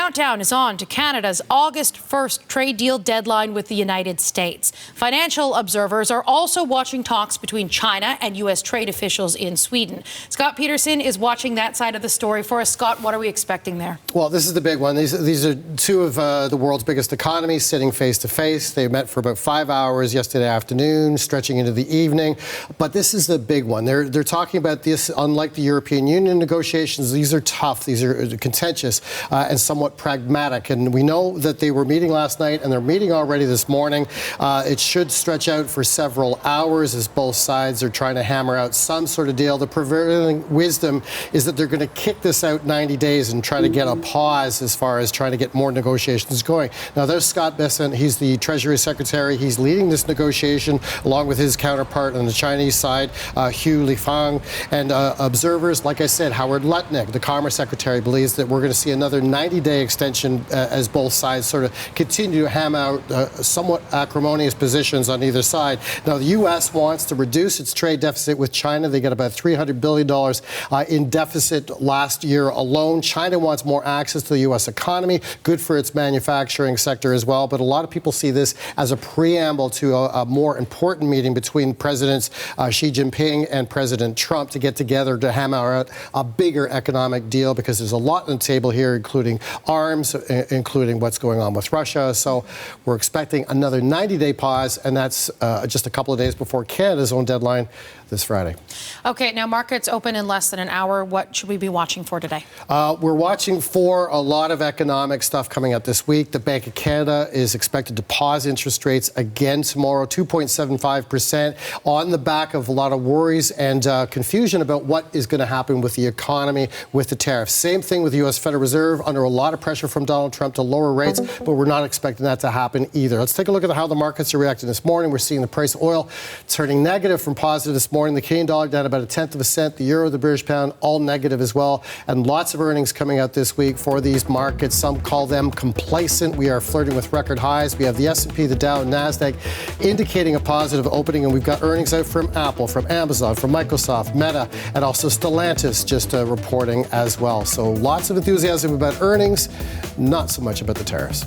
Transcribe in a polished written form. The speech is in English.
countdown is on to Canada's August 1st trade deal deadline with the United States. Financial observers are also watching talks between China and U.S. trade officials in Sweden. Scott Peterson is watching that side of the story for us. Scott, what are we expecting there? Well, this is the big one. These are two of the world's biggest economies sitting face to face. They met for about 5 hours yesterday afternoon, stretching into the evening. But this is the big one. They're talking about this, unlike the European Union negotiations, these are tough, these are contentious and somewhat pragmatic. And we know that they were meeting last night and they're meeting already this morning. It should stretch out for several hours as both sides are trying to hammer out some sort of deal. The prevailing wisdom is that they're going to kick this out 90 days and try to get a pause as far as trying to get more negotiations going. Now, there's Scott Peterson. He's the Treasury Secretary. He's leading this negotiation along with his counterpart on the Chinese side, Hugh Lifang. And observers, like I said, Howard Lutnick, the Commerce Secretary, believes that we're going to see another 90-day extension as both sides sort of continue to ham out somewhat acrimonious positions on either side. Now, the U.S. wants to reduce its trade deficit with China. They got about $300 billion in deficit last year alone. China wants more access to the U.S. economy, good for its manufacturing sector as well. But a lot of people see this as a preamble to a more important meeting between Presidents Xi Jinping and President Trump to get together to hammer out a bigger economic deal, because there's a lot on the table here, including arms, including what's going on with Russia. So we're expecting another 90-day pause, and that's just a couple of days before Canada's own deadline this Friday. Okay, now markets open in less than an hour. What should we be watching for today? We're watching for a lot of economic stuff coming out this week. The Bank of Canada is expected to pause interest rates again tomorrow, 2.75%, on the back of a lot of worries and confusion about what is going to happen with the economy with the tariffs. Same thing with the U.S. Federal Reserve, under a lot of pressure from Donald Trump to lower rates, but we're not expecting that to happen either. Let's take a look at how the markets are reacting this morning. We're seeing the price of oil turning negative from positive this morning. The Canadian dollar down about 1/10 of a cent. The euro, the British pound, all negative as well. And lots of earnings coming out this week for these markets. Some call them complacent. We are flirting with record highs. We have the S&P, the Dow, and NASDAQ indicating a positive opening. And we've got earnings out from Apple, from Amazon, from Microsoft, Meta, and also Stellantis just reporting as well. So lots of enthusiasm about earnings, not so much about the tariffs.